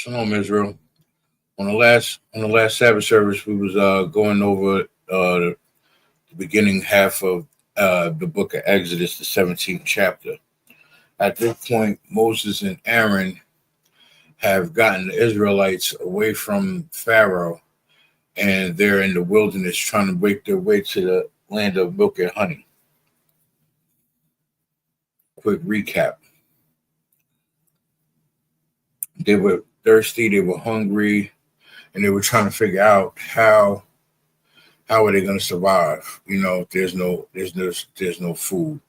Shalom, Israel. On the last Sabbath service, we was going over the beginning half of the book of Exodus, the 17th chapter. At this point, Moses and Aaron have gotten the Israelites away from Pharaoh, and they're in the wilderness trying to make their way to the land of milk and honey. Quick recap. They were thirsty, they were hungry, and they were trying to figure out how are they going to survive. You know, there's no food.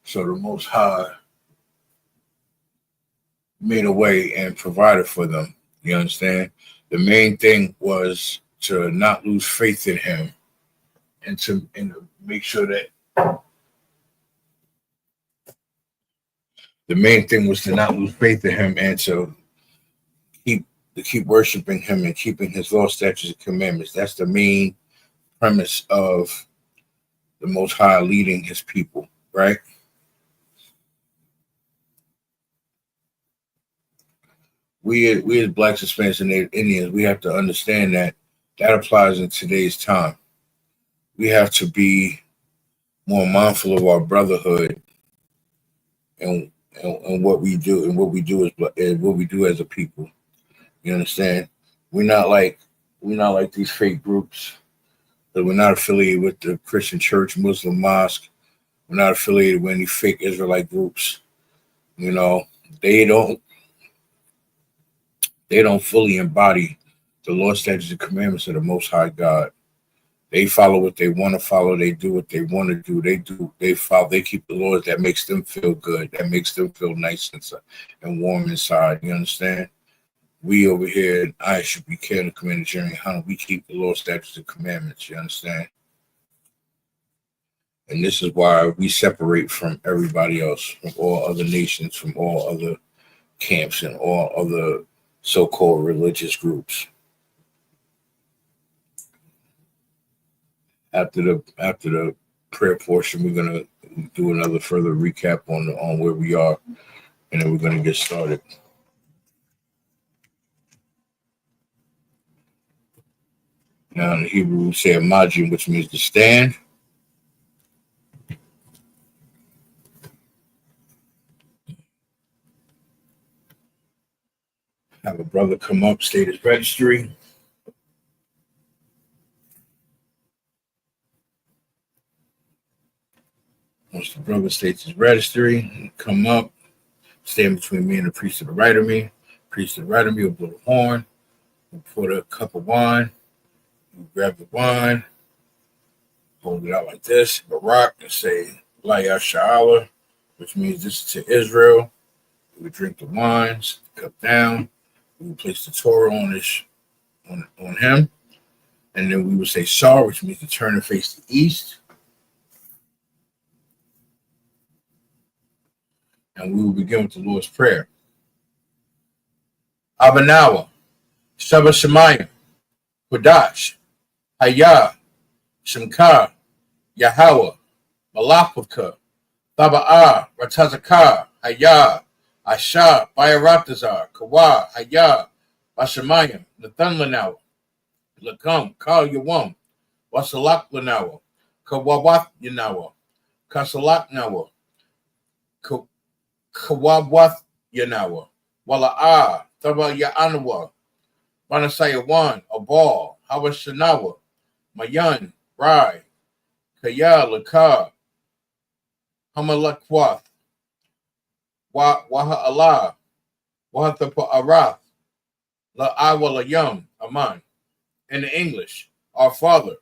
So the Most High made a way and provided for them. You understand? The main thing was to not lose faith in him, and to make sure that the main thing was to not lose faith in him, and to keep worshiping him and keeping his law, statutes, and commandments. That's the main premise of the Most High leading his people, right? We as Blacks, Hispanics, and Native Indians, we have to understand that applies in today's time. We have to be more mindful of our brotherhood and what we do, and what we do as a people. You understand? We're not like these fake groups. That we're not affiliated with the Christian church, Muslim mosque. We're not affiliated with any fake Israelite groups. You know, they don't fully embody the law, statutes, and commandments of the Most High God. They follow what they want to follow. They do what they want to do. They follow. They keep the laws that makes them feel good, that makes them feel nice inside and warm inside. You understand? We over here in ISUPK, the Community YAHANNA, we keep the law, statutes, and commandments. You understand? And this is why we separate from everybody else, from all other nations, from all other camps, and all other so-called religious groups. After the prayer portion, we're gonna do another further recap on where we are, and then we're gonna get started. Now in Hebrew we say imagine, which means to stand. Have a brother come up, state his registry. Once the brother states his registry, come up, stand between me and the priest of the right of me. Priest of the right of me will blow the horn. We'll put a cup of wine. We'll grab the wine, hold it out like this, Barak, and say, La Yasha'Allah, which means this is to Israel. We would drink the wine, sit the cup down. We would place the Torah on him. And then we would say Sar, which means to turn and face the east. And we will begin with the Lord's Prayer. Abanawa, Sabbath Shemayim, Kodash, Hayah, Shemkar, Yahweh, Malachivka, Taba'ah, Ratazakar, Hayah, Asha, Bayaratazar, Kawa, Hayah, Bashamayim, Nathan Lanawa, Lakam, Kal Yawam, Wasalak Lanawa, Kawawath Yanawa, Kasalak Nawa, Kawawath Yanawa, Wala'ah, Taba Ya'anawa, Manasayawan, Abal, Hawashanawa, Mayan, Rai, Kaya, Lakar, Hamalakwath, Waha Allah, Wahathapa Arath, La'awalayam, Aman. In the English, Our Father,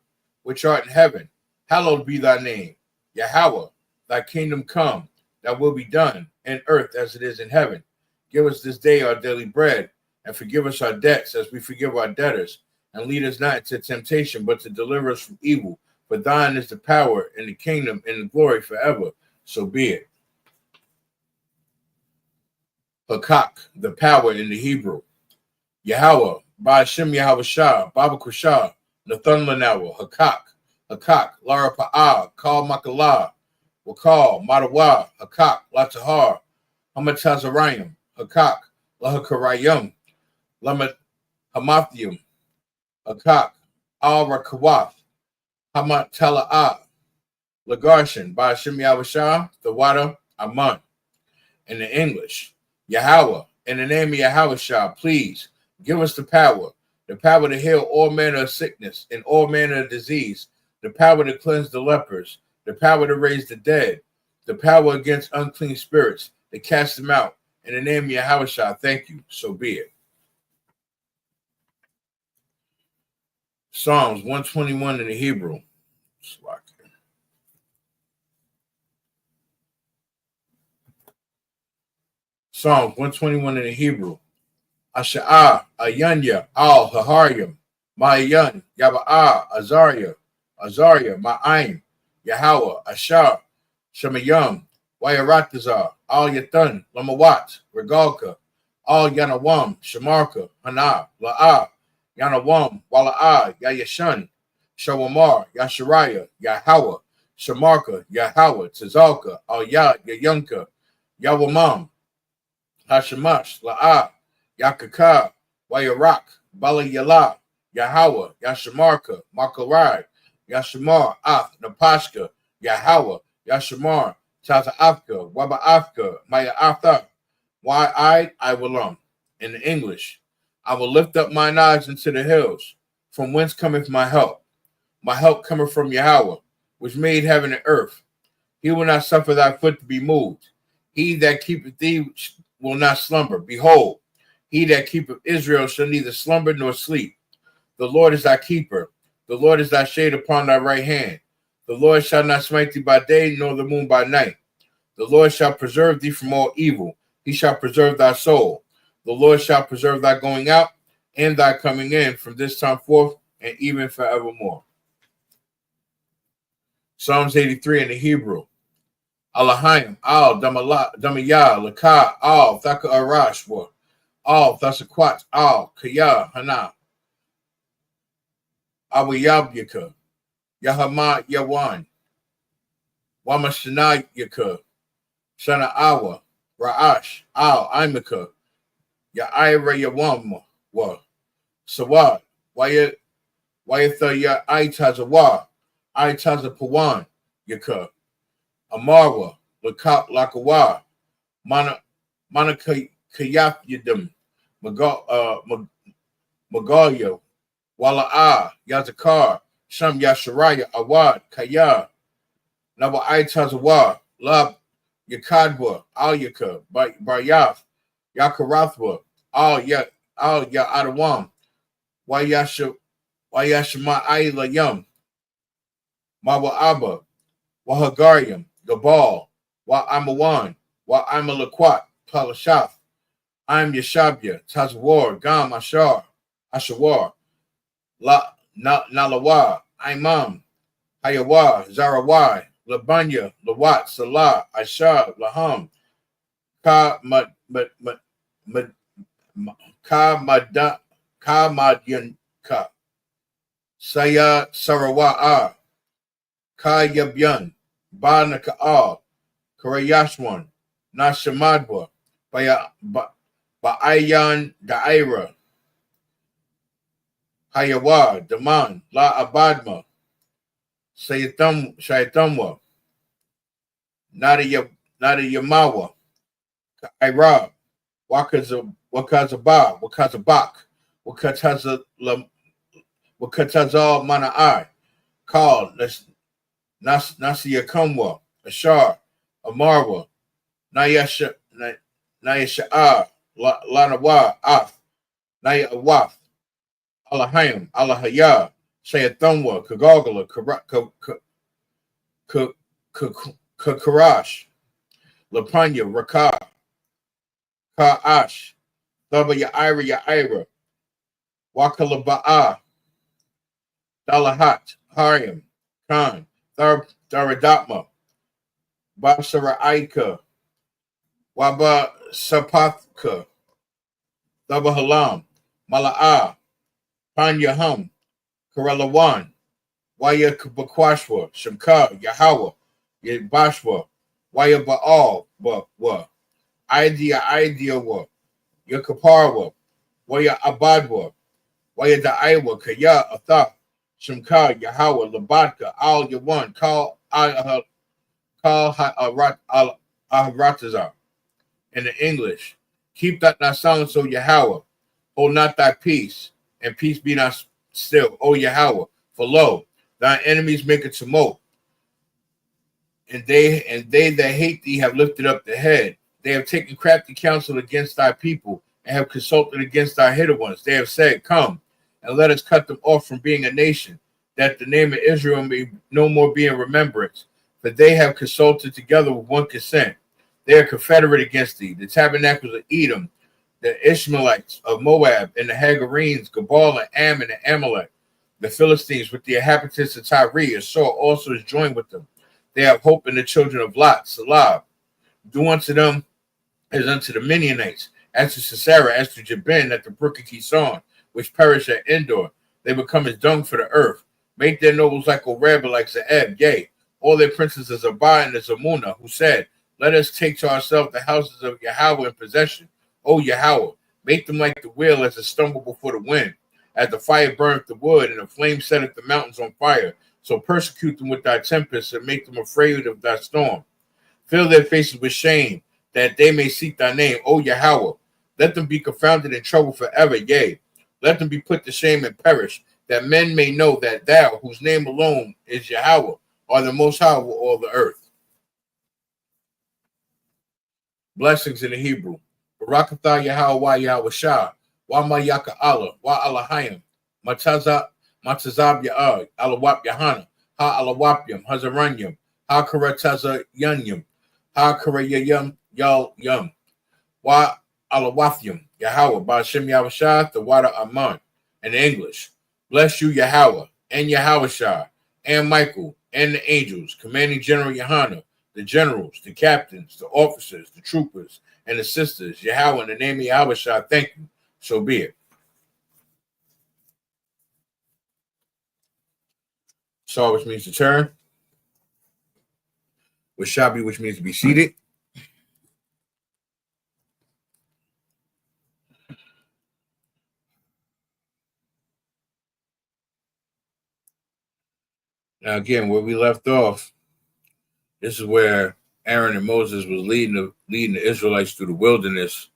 which art in heaven, hallowed be thy name. Yahweh, thy kingdom come, thy will be done, in earth as it is in heaven. Give us this day our daily bread, and forgive us our debts as we forgive our debtors. And lead us not into temptation, but to deliver us from evil. For thine is the power, and the kingdom, and the glory forever. So be it. Hakak, the power in the Hebrew. Yahweh, Ba'ashem Yahweh Shah, Baba Kushah, Nathan Lanawa, Hakak, Lara Pa'ah, Kal Makalah, Wakal, Madawa, Hakak, Latahar, Hamatazarayim, Hakak, Lahakarayim, Lamet Hamathium, Akak, Al Rakawath, Hamat Tala'ah, Lagarshan, by Hashem Yahushua, the water, Aman. In the English, Yahweh, in the name of Yahushua, please give us the power to heal all manner of sickness and all manner of disease, the power to cleanse the lepers, the power to raise the dead, the power against unclean spirits, to cast them out. In the name of Yahushua, thank you. So be it. Psalms 121 in the Hebrew. Psalms 121 in the Hebrew. Asha'ah, Ayanya, Al, Haharyam, Ma'ayan, Yaba'ah, Azariah, Ma'aim, Yahweh, Ashar, Shemayam, Wayaratazar, Al Yathan, Lamawat, Regalka, Al Yanawam, Shamarka, Hana, La'ah, Yanawam, Wala'ah, Yayashan, Shawamar, Yashariah, Yahweh, Shamarka, Yahweh, Tazalka, Al Yad, Yayanka, Yawamam, Hashemash, La'ah, Yakaka, Wayarak, Bala Yala, Yahweh, Yashamarka, Makarai, Yashamar, Napashka, Yahweh, Yashamar, Taza'afka, Waba'afka, Maya Afta, I will In the English, I will lift up mine eyes into the hills, from whence cometh my help. My help cometh from Yahweh, which made heaven and earth. He will not suffer thy foot to be moved. He that keepeth thee will not slumber. Behold, he that keepeth Israel shall neither slumber nor sleep. The Lord is thy keeper. The Lord is thy shade upon thy right hand. The Lord shall not smite thee by day, nor the moon by night. The Lord shall preserve thee from all evil. He shall preserve thy soul. The Lord shall preserve thy going out and thy coming in from this time forth and even forevermore. Psalms 83 in the Hebrew. Alahayim, Al, Damiyah, Lakah, Al, Thaka Arashwa, Al, Thasakwat, Al, Kaya, Hana, Awiyabyaka, Yahama Yawan, Wamashanayaka, Shana'awa, Ra'ash, Al, Imaka, Ya'ira Yawam, Wa, Sawad, Wayatha Ya Aitazawa, Aitazapawan, Yaka, Amarwa, Lakawa, Manakayafyadim, Magalia, Wala'ah, Yazakar, Sham Yasharaya, Awad, Kaya, Naba Aitazawa, Lab, Yakadwa, Alyaka, Baryaf, Yakarathwa, Al Ya'adawam, Wayashama Ayla Yum, Mawa'aba, Wahagarium, Gabal, Wa'amawan, Wa'amalakwat, Palashaf, I'm Yashabya, Tazawar, Gam Ashawar, Nalawa, Imam, Hayawa, Zarawai, Labanya, Lawat, Salah, Ashab, Laham, Madyanka, Saya Sarawa'a, Kayabyan, Banaka'a, Karayashwan, Nashamadwa, Ba'ayan Da'ira, Hayawa, Daman, La Abadma, Shayatamwa, Nadiyamawa, Kaira, Wakazabak, Wakatazal Mana'ai, Kal, Nasiyakamwa, Ashar, Amarwa, Nayasha'ar, Lanawa, Af, Nayawaf, Alahayim, Alahaya, Shayathamwa, Kagogala, Kakarash, Lapanya, Rakah, Ka'ash, Thaba Ya'ira, Wakalaba'a, Dalahat, Haryam, Khan, Tharadatma, Basara'aika, Waba Sapathka, Thaba Halam, Mala'ah, Panyahum, Karalawan, Waya Bakwashwa, Shamka, Yahweh, Yabashwa, Waya Baal, Wa, Idea, Wa, Yakaparwa, Waya Abadwa, Waya Da'aiwa, Kaya Atha, Shimka, Yahweh, Labadka, Al Yawan, Kal Aharatazar. In the English, keep not thy silence, O Yahweh, hold not thy peace, and peace be not still, O Yahweh. For lo, thine enemies make a tumult, and they that hate thee have lifted up the head. They have taken crafty counsel against thy people, and have consulted against thy hidden ones. They have said, come, and let us cut them off from being a nation, that the name of Israel may no more be in remembrance. For they have consulted together with one consent. They are confederate against thee. The tabernacles of Edom, the Ishmaelites of Moab, and the Hagarenes, Gabal, and Ammon, and Amalek, the Philistines with the inhabitants of Tyre, and Saul also is joined with them. They have hope in the children of Lot, Salah. Do unto them as unto the Midianites, as to Sisera, as to Jabin at the brook of Kison, which perish at Endor. They become as dung for the earth. Make their nobles like Oreb, like Zeeb, yea, all their princes as Abba and as Amunah, who said, let us take to ourselves the houses of Yahweh in possession. O Yahweh, make them like the wheel as a stumble before the wind, as the fire burneth the wood, and the flame setteth the mountains on fire. So persecute them with thy tempest, and make them afraid of thy storm. Fill their faces with shame, that they may seek thy name, O Yahweh. Let them be confounded in trouble forever, yea. Let them be put to shame and perish, that men may know that thou, whose name alone is Yahweh, are the most high over all the earth. Blessings in the Hebrew. Barakatha Yahweh wa Yahweh Shah, wa Mayaka Allah, wa Alahayim, Matazab Ya'ah, Alawap Yahanna, Ha Alawapyam, Hazaranyam, Ha Karataza Yanyam, Ha Karayam Yal Yum, Wa Alawathium, Yahweh, Ba'ashem Yahweh the water Aman. In English, bless you, Yahweh, and Yahweh Shah, and Michael, and the angels, commanding General Yahanna, the generals, the captains, the officers, the troopers, and the sisters. Yahweh, in the name of Yahweh Shah, thank you. So be it. Saw, which means to turn. With Shabi, which means to be seated. Now, again, where we left off, this is where Aaron and Moses was leading the Israelites through the wilderness,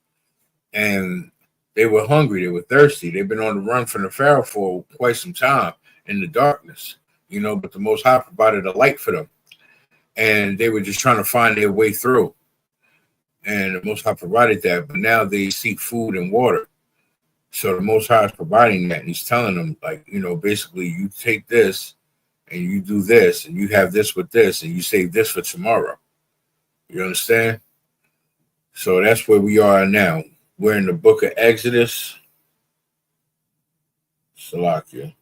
and they were hungry, they were thirsty. They've been on the run from the Pharaoh for quite some time in the darkness, but the Most High provided a light for them, and they were just trying to find their way through. And the Most High provided that, but now they seek food and water. So the Most High is providing that, and He's telling them, like, basically, you take this and you do this, and you have this with this, and you save this for tomorrow. You understand? So that's where we are now. We're in the book of Exodus. Salakia.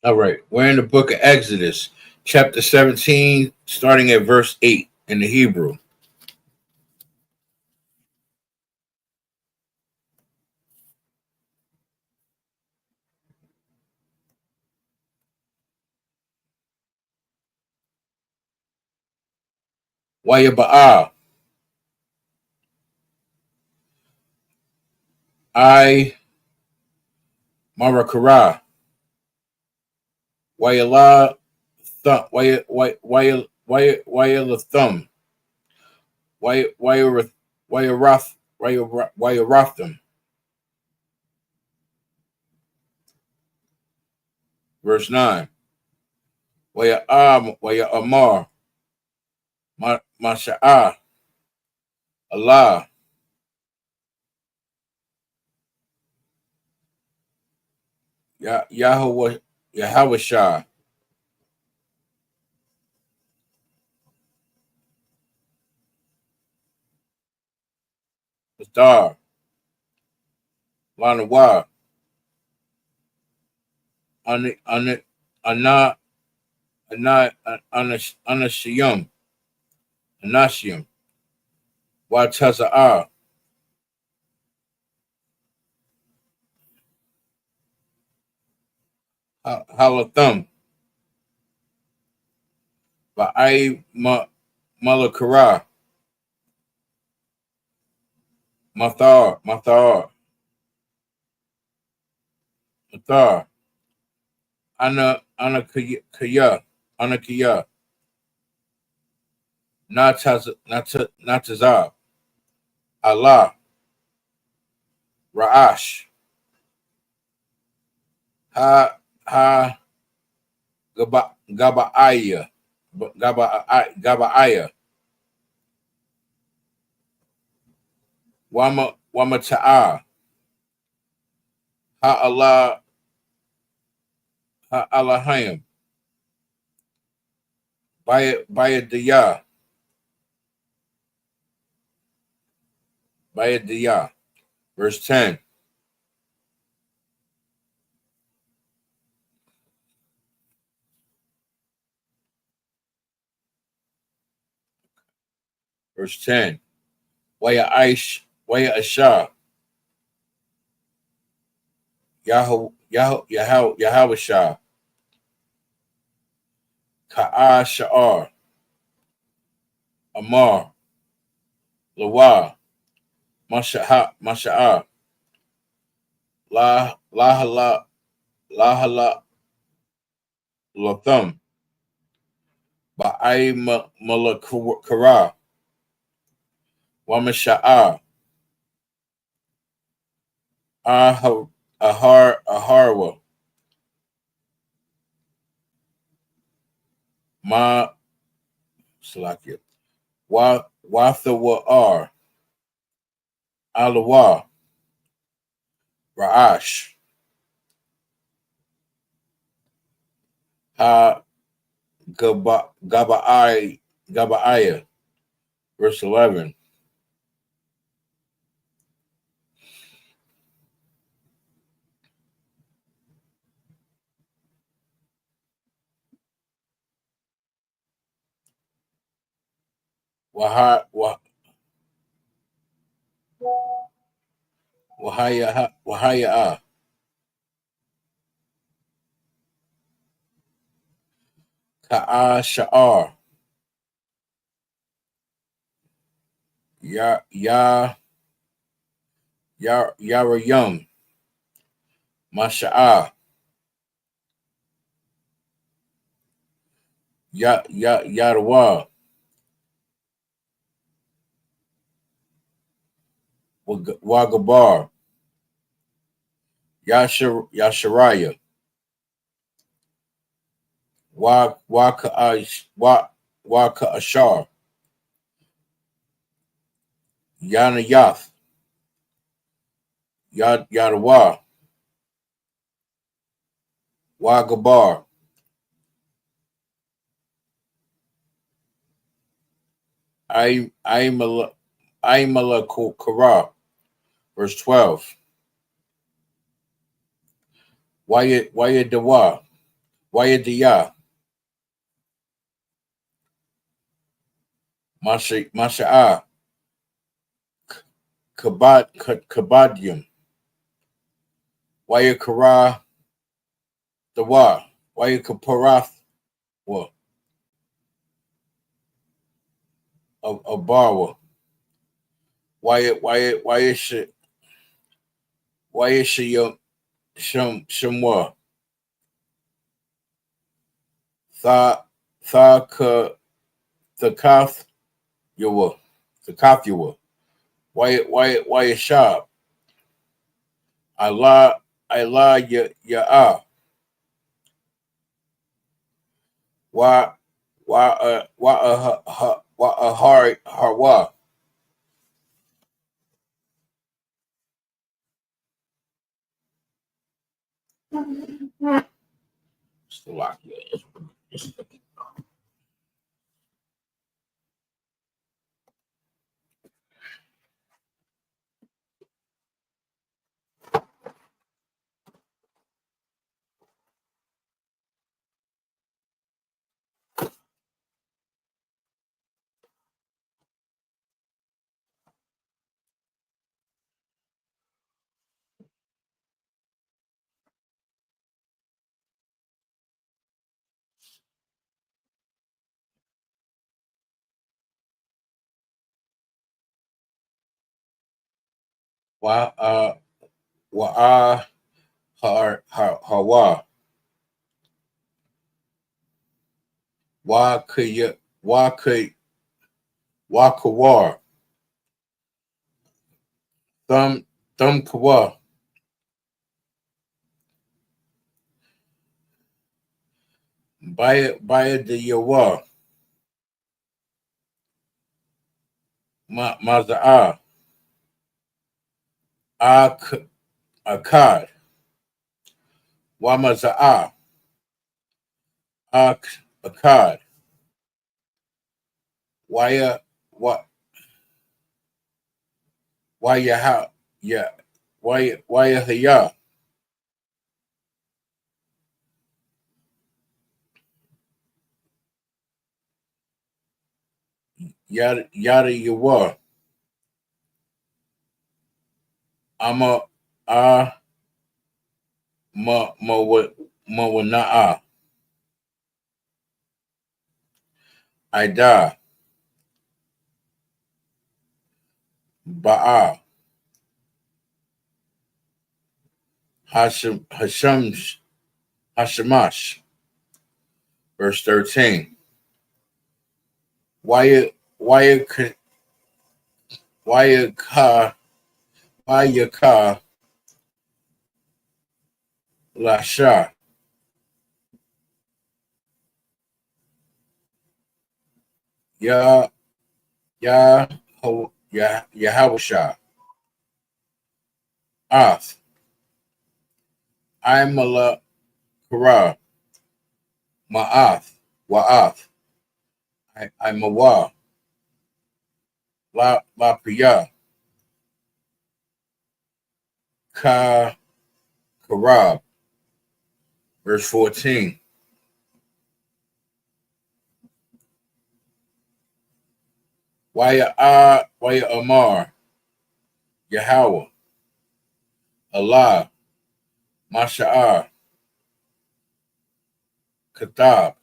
All right. We're in the book of Exodus, chapter 17, starting at verse 8 in the Hebrew. Wayaba'a, I Marakara, Wayala Thumb, Wayala Thumb, Wayaratham. Verse 9. Waya Amar, Masha'ah, Allah, Yahweh, Yahweh Shah, Star, Lanawa, Ana, Anashiyum, Anashiyum, Wataza'a, Halathum, Ba'ai Malakara, Mathar, Anakaya, Natazab, Allah, Ra'ash, Ha Gabaaya, Gabaaya, Wamata'a, Ha Allah, Ha Allahayim, Bayadiyah, verse 10. Verse 10. Waya Asha, Yahweh Shah, Ka'a Sha'ar, Amar, Lawa, Masha'ah, Lahala, Latham, Ba'ai Malakara, Wamasha'ah, Aharwa, Ma Salakia, Wathawa'ar, Alawa, Ra'ash, Ha Gaba'aya, verse 11. Wahaya, Ka'a Sha'ar, Yarayum, Masha'ah, Yarawa, Wagabar, Yasharaya, Waka Ashar, Yanayath, Yadawa, Wagabar, Aimala Kara, verse 12. Wayadawa, Wayadiya. Masha'a. Kabadium. Wayakara. Dawa. Wayakaparath. Wa. Abarwa. Wayasha. Wayasha Shamwa. Thakath Yawa. Thakath Yawa. Wayashab. Allah Ya'a. Harwa. Wa'a Hawa. Wakawar. Thumb Kawa. Baya de Yawa. Maza'a. Akkad. Wamaza'a. Akkad. Waya Wayaha. Yeah. Wayahaya. Yada Yawa. Ama Mawana'a. Ida. Ba'a. Hashamash. Verse 13. Wayaka Lasha. Yahawasha. Ath. Imala Kara. Ma'ath. Wa'ath. Imawa. La Priya. Karab. Verse 14. Waya Amar. Yahweh. Allah. Masha'ar. Katab.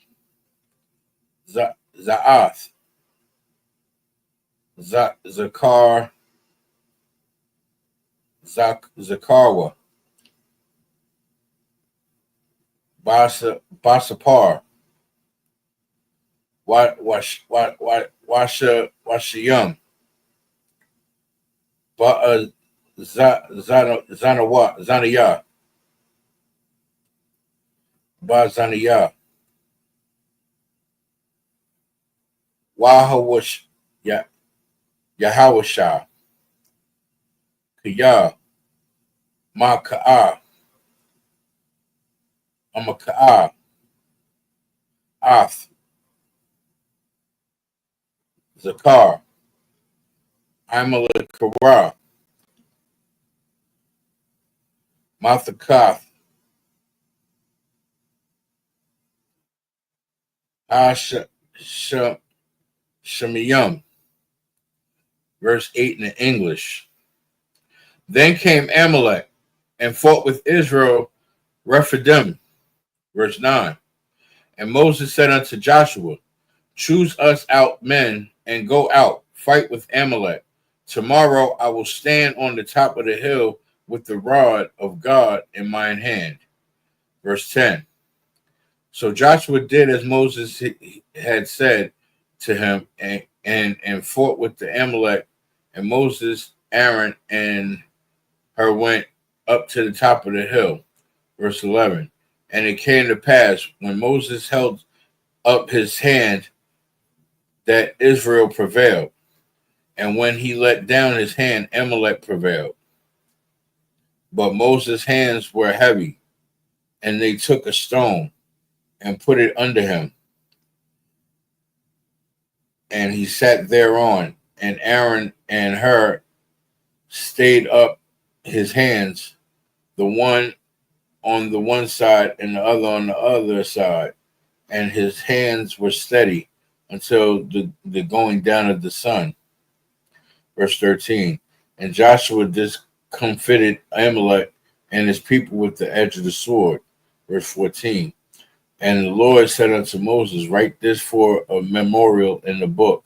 Za'ath. Zakar. Zakarwa. Basapar. Washayum. Zanaya. Zanaya. Wahawash. Yahawasha. Kaya. Maka'a. Amaka'a. Ath. Zakar. Amalekara. Mathakath. Shemayim, verse 8 in the English. Then came Amalek and fought with Israel, Rephidim, verse 9. And Moses said unto Joshua, choose us out men and go out, fight with Amalek. Tomorrow I will stand on the top of the hill with the rod of God in mine hand. Verse 10. So Joshua did as Moses had said to him and fought with the Amalek. And Moses, Aaron, and her went up to the top of the hill. Verse 11. And it came to pass when Moses held up his hand that Israel prevailed. And when he let down his hand, Amalek prevailed. But Moses' hands were heavy, and they took a stone and put it under him. And he sat thereon, and Aaron and Hur stayed up his hands, the one on the one side and the other on the other side. And his hands were steady until the going down of the sun. Verse 13. And Joshua discomfited Amalek and his people with the edge of the sword. Verse 14. And the Lord said unto Moses, write this for a memorial in the book,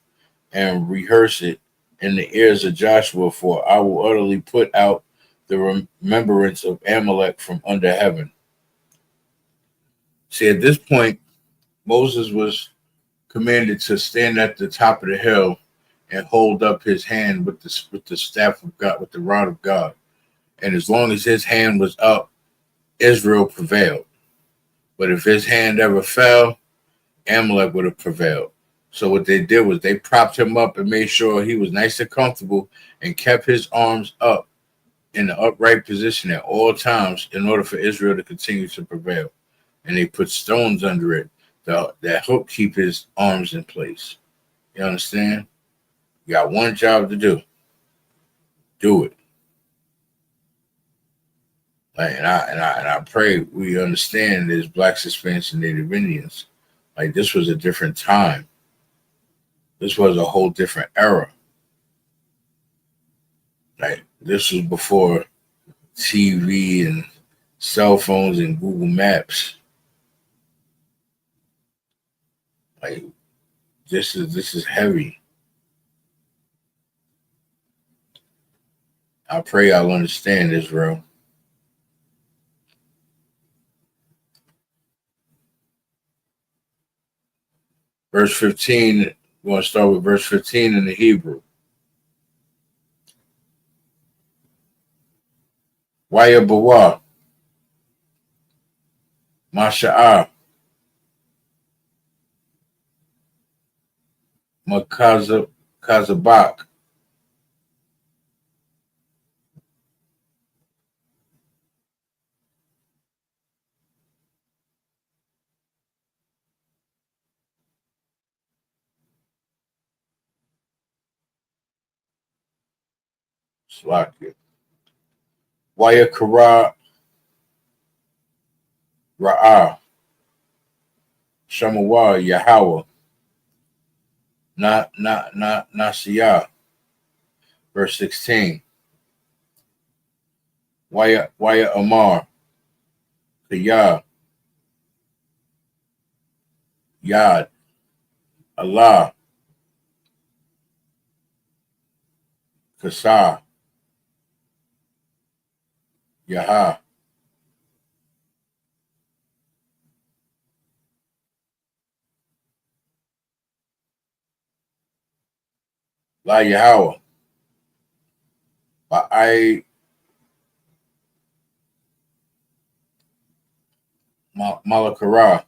and rehearse it in the ears of Joshua, for I will utterly put out the remembrance of Amalek from under heaven. See, at this point, Moses was commanded to stand at the top of the hill and hold up his hand with the staff of God, with the rod of God. And as long as his hand was up, Israel prevailed. But if his hand ever fell, Amalek would have prevailed. So what they did was they propped him up and made sure he was nice and comfortable and kept his arms up in the upright position at all times in order for Israel to continue to prevail. And they put stones under it that help keep his arms in place. You understand? You got one job to do. Do it. And I pray we understand as Blacks, Hispanics, and Native Indians. Like, this was a different time. This was a whole different era. Like, this was before TV and cell phones and Google Maps. Like, this is heavy. I pray y'all understand, Israel. Verse 15, we're going to start with verse 15 in the Hebrew. Wayabawa, Masha'ah, Kazabak, Slakia, Wayakara, Ra'ah, Shamawa, Yahweh, Nasiyah. Verse 16. Waya Amar, Kiyah, Yad, Allah, Kasah, Yaha, La Yahweh, Ba'ai Malakara,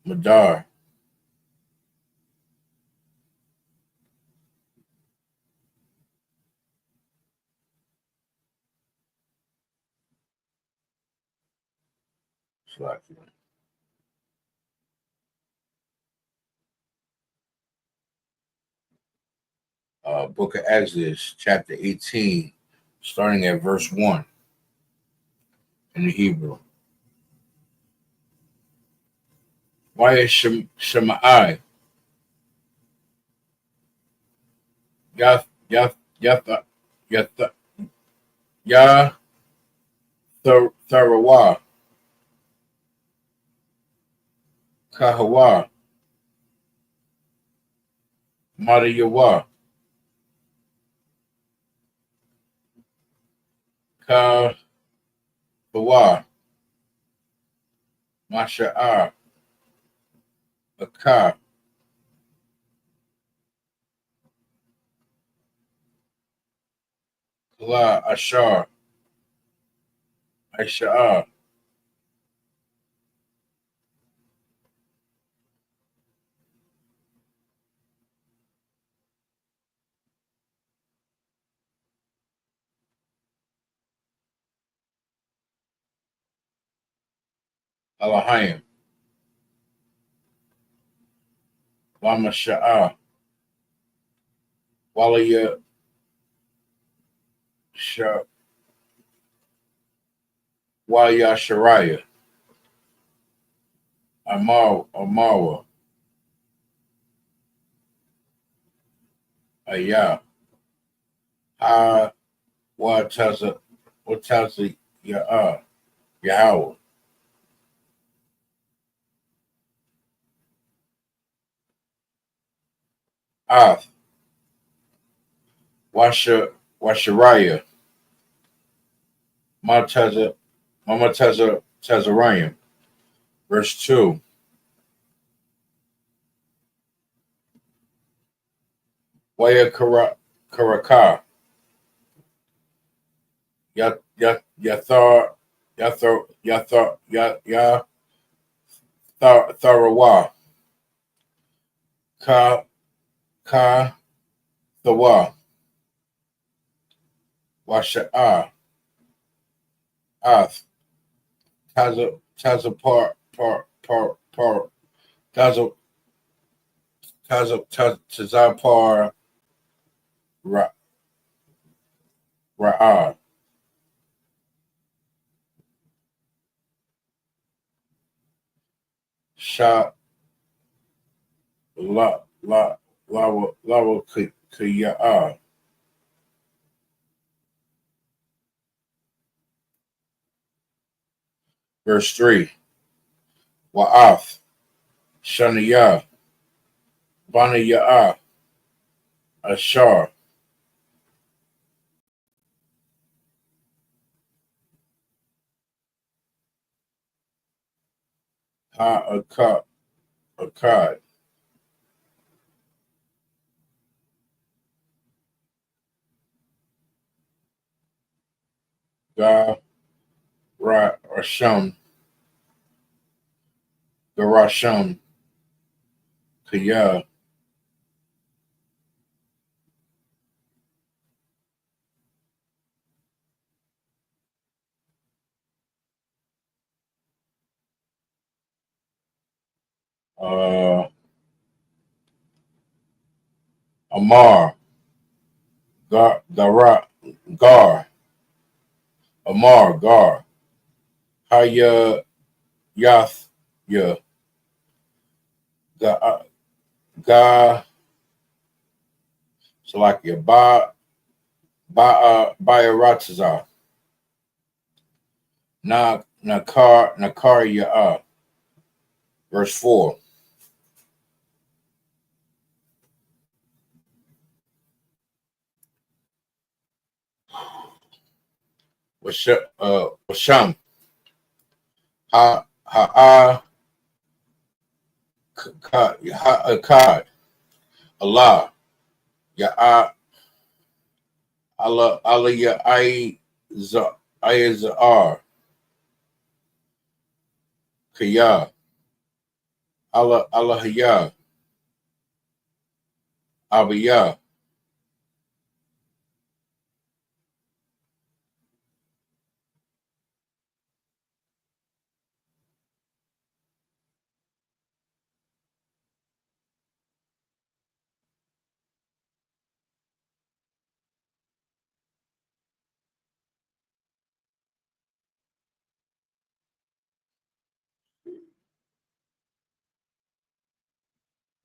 Madar, Book of Exodus, chapter 18, starting at verse 1 in the Hebrew. Shemai, Yath, Yath, Yath, Yath, Yath, Tharawa, Kahawa, Madayawa, Kahawa, Masha'ah, Akar, Kala, Ashar, Aisha'ah, Alahayim, Lamasha'ah, Walaya, Wayasharaya, Amawa, Ayah, Ha, Wataza, Yahweh, Ath, Washaraya, Mataza, Mamataza, Tazarayim. Verse 2. Waya Karaka, Yathar, Tharawa, Ka, Thawa, Washa'a, Ath, Tazapar, Taza, Tazapar, Ra'ah, Sha, Lawa, Kiya'ah. Verse 3. Wa'ath, Shaniyah, Baniyah, Ashar, Akkad, Ga, Rasham, Garasham, Kiyah, uh, Amar, Gar, Amar, Gar, Haya, Yath, Ya, Ga, Ga, Salakia, Bayaratazar, Nakar, Ya'ah. Verse 4. Washam, Ha'ah, Akkad, Allah, Ya'ah, Allah, Ya'izar, Kiyah, Allah, Yah, Abiyah.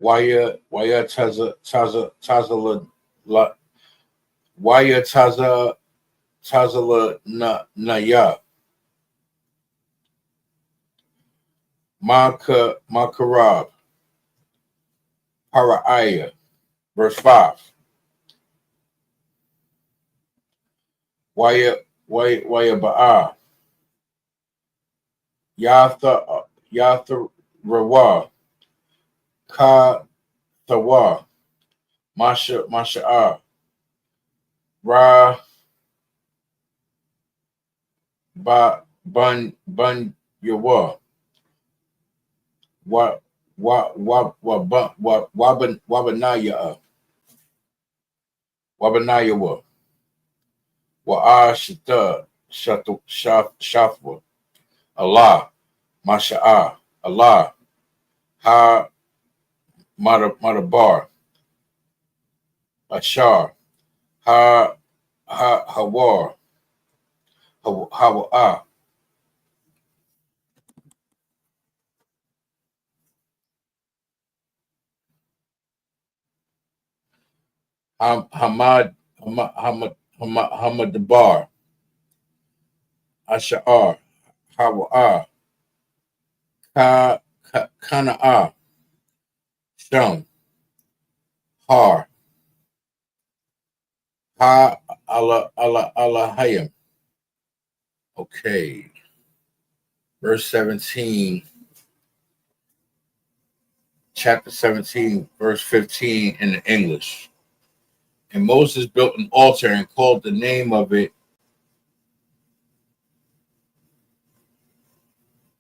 Waya Taza La Waya Tazala Naya Makarab Paraiah. Verse 5. Waya Ba'a Yatha Rawa Ka Tawa Masha'a Ra Bun Yawa Wabanaya Wabanayawa Wa'a Shafwa Allah Masha'a Allah Ha Madabar Ashar Hawar Hawa'a Hamadabar Ashar Hawa'a Kana'a Shum Har Ha Allah Hayam. Okay. Verse 17, chapter 17, verse 15 in the English. And Moses built an altar and called the name of it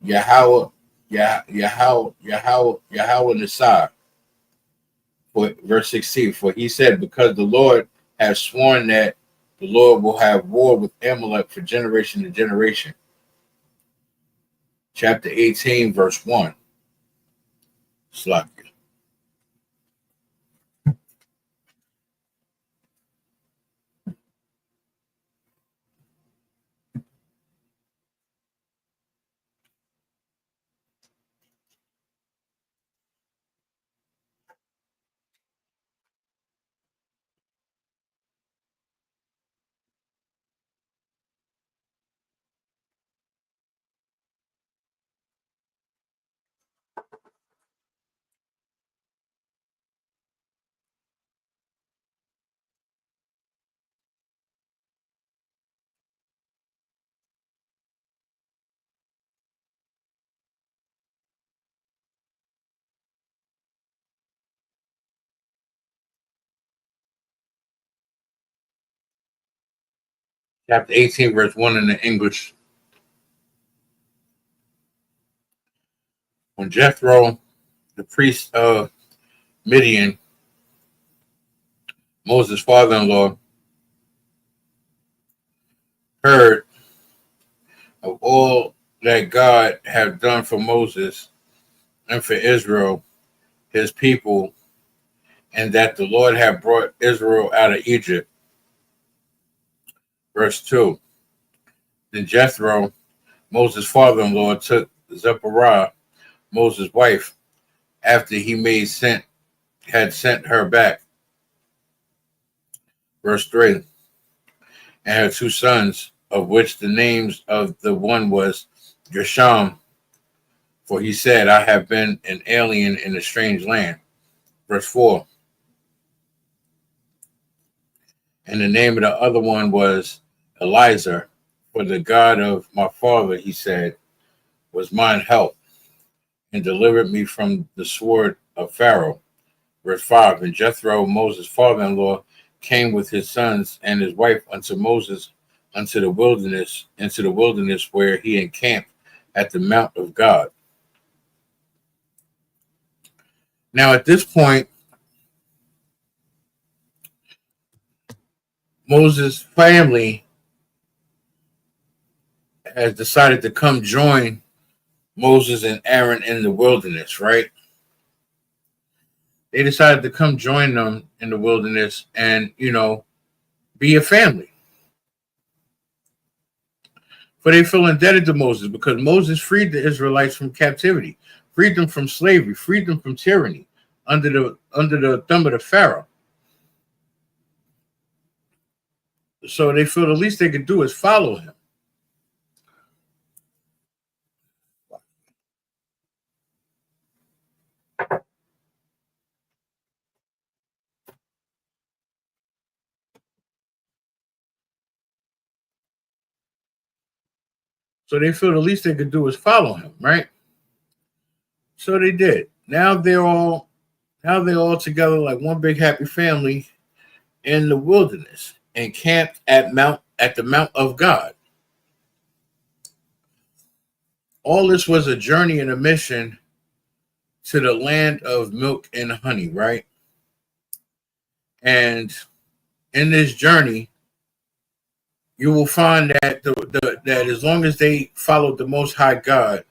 Yahweh Nisai. For verse 16, for he said, because the Lord has sworn that the Lord will have war with Amalek for generation to generation. Chapter 18, verse 1. Slakia. Chapter 18, verse 1 in the English. When Jethro, the priest of Midian, Moses' father-in-law, heard of all that God had done for Moses and for Israel, his people, and that the Lord had brought Israel out of Egypt. Verse 2. Then Jethro, Moses' father-in-law, took Zipporah, Moses' wife, after he had sent her back. Verse 3. And her two sons, of which the names of the one was Gershom, for he said, I have been an alien in a strange land. Verse 4. And the name of the other one was Eliezer, for the God of my father, he said, was mine help, and delivered me from the sword of Pharaoh. Verse 5. And Jethro, Moses' father-in-law, came with his sons and his wife unto Moses into the wilderness where he encamped at the mount of God. Now at this point, Moses' family has decided to come join Moses and Aaron in the wilderness, right? They decided to come join them in the wilderness and, be a family. For they feel indebted to Moses because Moses freed the Israelites from captivity, freed them from slavery, freed them from tyranny. under the thumb of the Pharaoh. So they feel the least they could do is follow him. So they feel the least they could do is follow him, right? So they did. Now they're all together like one big happy family in the wilderness, encamped at the Mount of God. All this was a journey and a mission to the land of milk and honey, right? And in this journey, you will find that that as long as they followed the Most High God,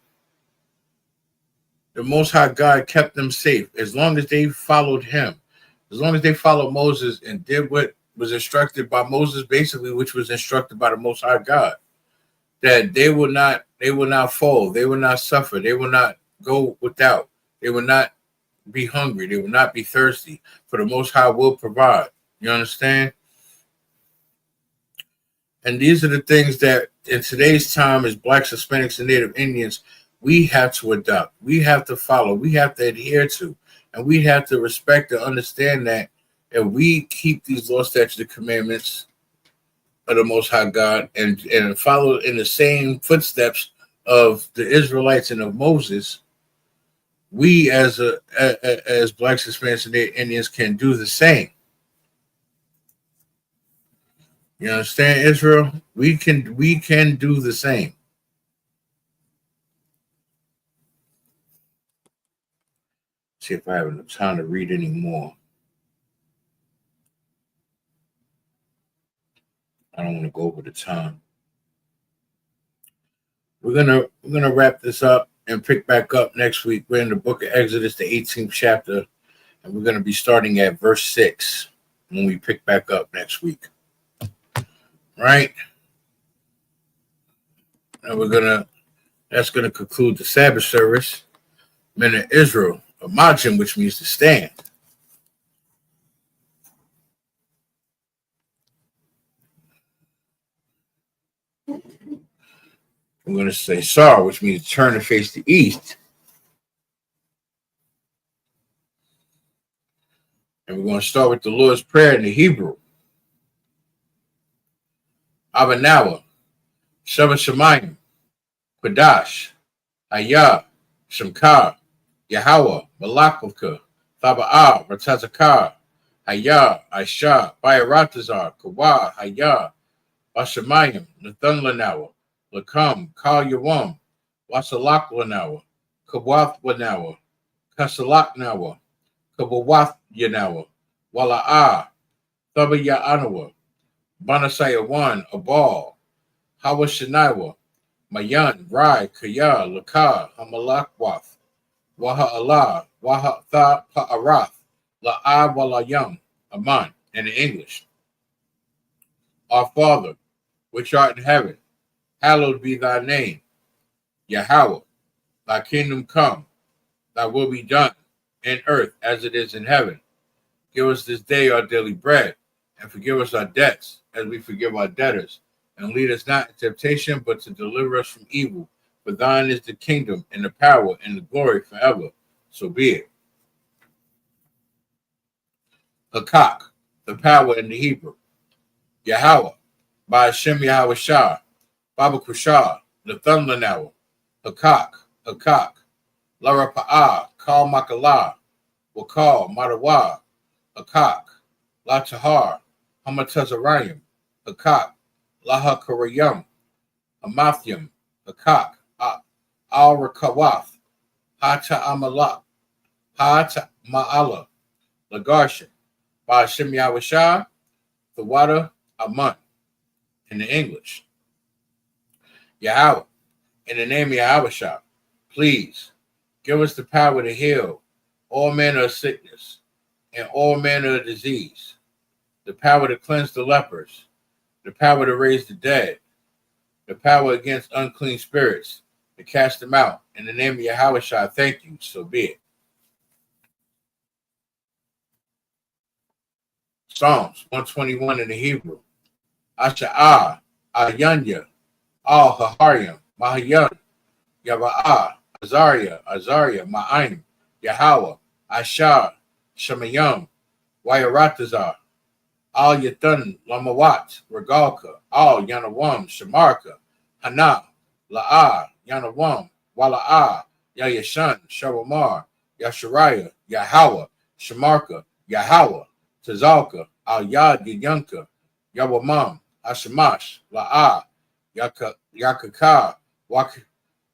the Most High God kept them safe. As long as they followed Him, as long as they followed Moses and did what was instructed by Moses, basically, which was instructed by the Most High God, that they will not fall, they will not suffer, they will not go without, they will not be hungry, they will not be thirsty, for the Most High will provide. You understand? And these are the things that in today's time, as Blacks, Hispanics, and Native Indians, we have to adopt, we have to follow, we have to adhere to, and we have to respect and understand that if we keep these law, statutes, and commandments of the Most High God and follow in the same footsteps of the Israelites and of Moses, we as Blacks, Hispanics, and Native Indians can do the same. You understand, Israel? We can do the same. See if I have enough time to read any more. I don't want to go over the time. We're gonna wrap this up and pick back up next week. We're in the book of Exodus, the 18th chapter, and we're gonna be starting at verse 6 when we pick back up next week. Right? And that's gonna conclude the Sabbath service. Men of Israel, Imagine, which means to stand. We're going to say Sar, which means turn and face the east. And we're going to start with the Lord's Prayer in the Hebrew. Abanawa, Shabbat Shemayim, Quadash, Hayah, Shemkar, Yahweh, Malakavka, Thaba'ah, Ratazakar, Hayah, Aisha, Bayaratazar, Kawa, Hayah, Bashamayim, Nathan Lanawa, Lakam, Kal Yawam, Wasalak Lanawa, Kawath Lanawa, Kasalak Nawa, Kabawath Yanawa, Wala'ah, Thaba Ya'anawa, Banasayawan, Abal, Hawashinawa, Mayan, Rai, Kaya, Laka, Hamalakwath, Waha Allah, Waha Tha Pa'arath, La'ah Walayam, Aman, in English. Our Father, which art in heaven, hallowed be thy name. Yahweh, thy kingdom come, thy will be done in earth as it is in heaven. Give us this day our daily bread, and forgive us our debts as we forgive our debtors. And lead us not into temptation, but to deliver us from evil. For thine is the kingdom and the power and the glory forever. So be it. Hakak, the power in the Hebrew. Yahweh, by Hashem Yahweh Shah, Baba Kushah, the thunder now. Hakak, Lara Pa'ah, Kal Makalah, Wakal, Madawa, Hakak, La Tahar, Hamatazarayim, Hakak, Laha Karayam, Amathyam, Hakak, Al Rakawath, Hata Amalak, Hata Ma'ala, Lagarsha, by Hashem Yahweh Shah, the water Aman, in the English. Yahweh, in the name of Yahweh Shah, please give us the power to heal all manner of sickness and all manner of disease, the power to cleanse the lepers, the power to raise the dead, the power against unclean spirits, to cast them out. In the name of Yahweh Shah, thank you. So be it. Psalms 121 in the Hebrew. Asha'ah, Ayanya, Al Haharyam, Mahayan, Yava'ah, Azariah, Ma'aim, Yahweh, Ashar, Shemayim, Wayaratazar, Al Yathan, Lamawat, Regalka, Al Yanawam, Shamarka, Hana, La'ah, Yanawam, Wala'ah, Yayashan, Shawamar, Yashariah, Yahweh, Shamarka, Yahweh, Tazalka, Al Yad Yanka, Yawamam, Ashamash, La'ah, Yakaka,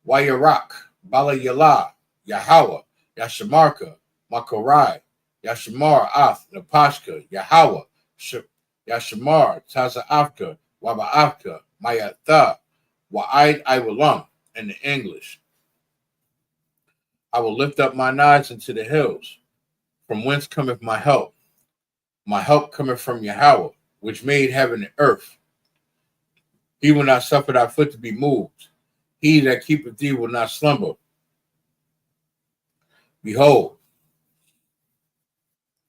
Wayarak, Bala Yala, Yahweh, Yashamarka, Makarai, Yashamar Af, Napashka, Yahweh, Yashamar, Tazaafka, Wabaafka, Mayatha, Wa'id Iwalam, in the English. I will lift up mine eyes into the hills, from whence cometh my help. My help cometh from Yahweh, which made heaven and earth. He will not suffer thy foot to be moved. He that keepeth thee will not slumber. Behold,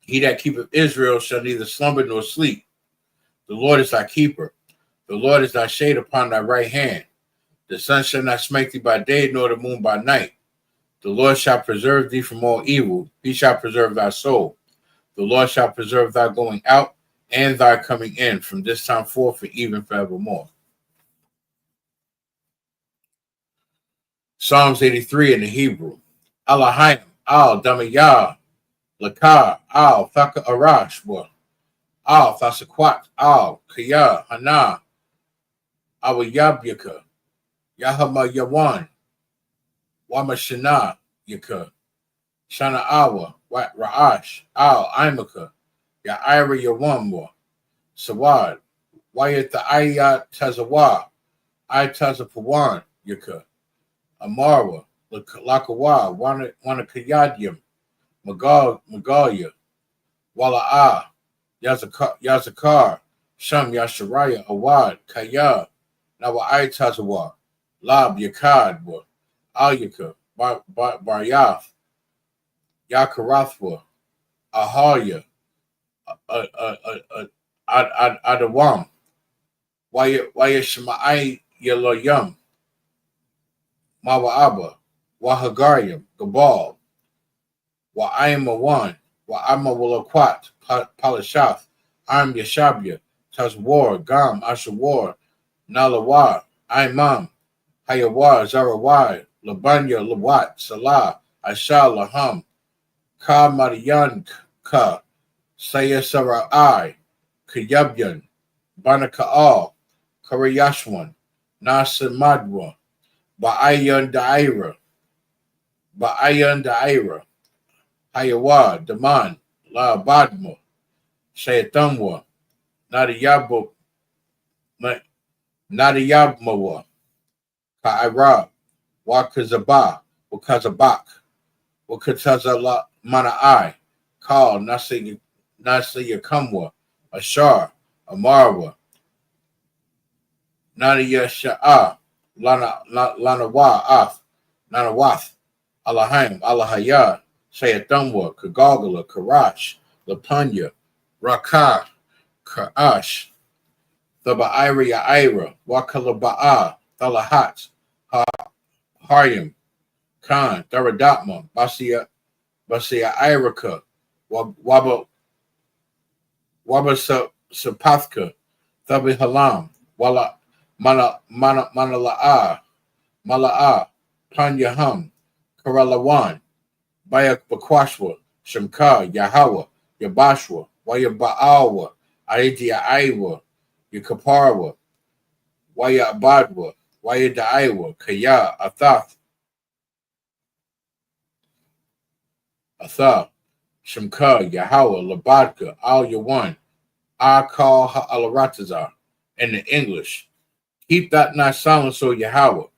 he that keepeth Israel shall neither slumber nor sleep. The Lord is thy keeper. The Lord is thy shade upon thy right hand. The sun shall not smite thee by day, nor the moon by night. The Lord shall preserve thee from all evil. He shall preserve thy soul. The Lord shall preserve thy going out and thy coming in from this time forth and even forevermore. Psalms 83 in the Hebrew. Alahayim, Al Damayah, Lakar, Al Thaka Arash, Al Thasakwat, Al Kaya, Hana, Awayabyaka, Yahama Yawan, Wamashana Yaka, Shana Awa, Wat Ra'ash, Al Imaka, Ya'ira Yawamwa, Sawad, Wayat the Ayat Tazawa, Tazapawan Yaka, Amarwa, Lakawa, Wanakayadyam, Magalia, Wala'ah, Yazakar, Sham Yasharaya, Awad, Kaya, Nawa'ai Tazawa, Lab Yakad, Alyaka, Baryaf, Yakarathwa, Ahalya, Adawam, Wayashma'ai Yaloyam, Mawa'aba, Wahagaryam, Gabal, Wa'ayamawan, Wa'amawalakwat, Palashaf, Am Yashabya, Tazwar, Gam, Ashawar, Nalawa, Imam, Hayawar, Zarawai, Labanya, Lawat, Salah, Asha, Laham, Ka Mariyan, Ka, Sayasarai, Kayabyan, Banakaal, Karayashwan, Nasamadwa, Ba'ayan Daira, Hayawa, Daman, La Badma, Shayatamwa, Nadiyabmawa, Ka'ira, Wakazaba, Wakazabak, Wakatazala Mana'ai, Kal, Nasiyakamwa, Ashar, Amarwa, Nadia Sha'ah, Lanawa, Af, Nanawath, Alahim, Alahaya, Shayatamwa, Kagagala, Karash, Lapanya, Rakah, Karash, Thaba'ira Ya'ira, Wakalaba'a, Thalahat, Haryam, Khan, Tharadatma, Basia Iraka, Sapathka, Thabi Halam, Wala Manala'a, Mala'a, Panyaham, Karalawan, Bayak Bakwashwa, Shamka, Yahawa, Yabashwa, Wayaba'awa, Aidia Aiwa, Yakaparwa, Wayabadwa, Wayadaiwa, Kaya, Atha, Shamka, Yahawa, Labadka, Al Yawan, Akal Ha'alaratazar, in the English. Keep that not silence, O Yahweh.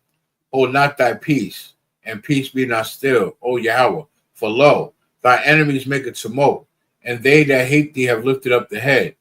Hold not thy peace, and peace be not still, O Yahweh. For lo, thy enemies make a tumult, and they that hate thee have lifted up the head.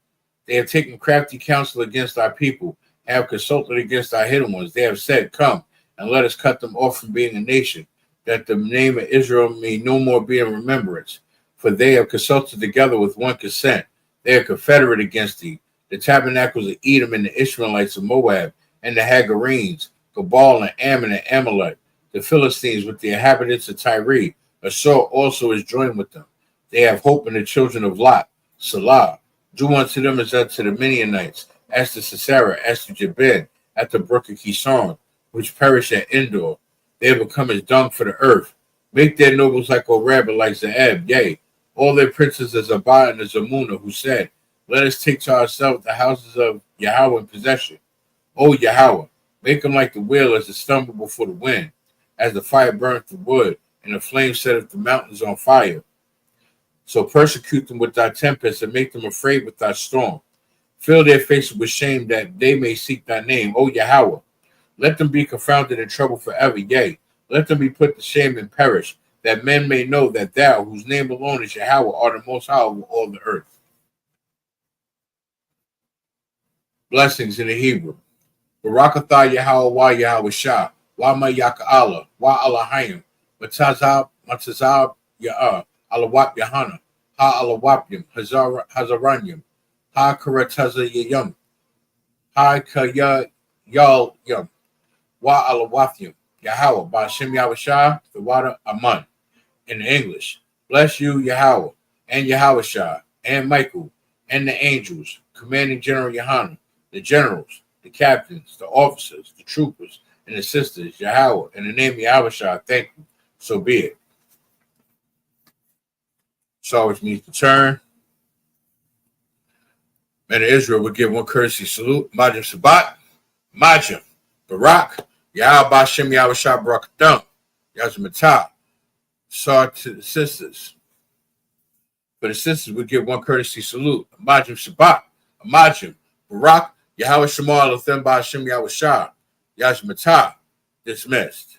They have taken crafty counsel against thy people, have consulted against thy hidden ones. They have said, Come, and let us cut them off from being a nation, that the name of Israel may no more be in remembrance. For they have consulted together with one consent. They are confederate against thee. The tabernacles of Edom and the Ishmaelites of Moab and the Hagarenes, Gabal and Ammon and Amalek, the Philistines with the inhabitants of Tyre. Assur also is joined with them. They have hope in the children of Lot. Salah. Do unto them as unto the Midianites, as to Sisera, as to Jabin, at the brook of Kishon, which perish at Endor. They have become as dung for the earth. Make their nobles like Oreb and like Zeeb, yea, all their princes as Abba and as Zamunah, who said, let us take to ourselves the houses of Yahweh in possession. O Yahweh, make them like the wheel as it stumble before the wind, as the fire burneth the wood, and the flame setteth the mountains on fire. So persecute them with thy tempest, and make them afraid with thy storm. Fill their faces with shame, that they may seek thy name, O Yahweh. Let them be confounded in trouble forever, yea, let them be put to shame and perish, that men may know that thou, whose name alone is Yahweh, art the most high over all the earth. Blessings in the Hebrew. Barakatha Yahweh wa Yahweh Shah, wa ma Yaka'Allah, wa Allahayim, Matazab Ya'ah, Alawap Yahanna, Ha Alawapyim, Hazaranyim, Ha Karataza Yayum, Ha Kaya Yal Yum, Wa Alawathyim, Yahweh, Ba'ashem Yahweh Shah, the water Aman. In English, bless you, Yahweh, and Yahweh Shah, and Michael, and the angels, commanding General Yahanna, the generals, the captains, the officers, the troopers, and the sisters, Yahweh, in the name of Yahweh Shah, thank you. So be it. So which means to turn. Men of Israel would give one courtesy salute. Majim Sabbat, Majim, Barak, Yahweh Bashem Yahweh Shah Barakatam, Yazmatah. Saw to the sisters. For the sisters would give one courtesy salute. Majim Sabbat, Majim, Barak, Yahweh Shema Lathem Bashem Yahweh Shah, Yazmatah. Dismissed.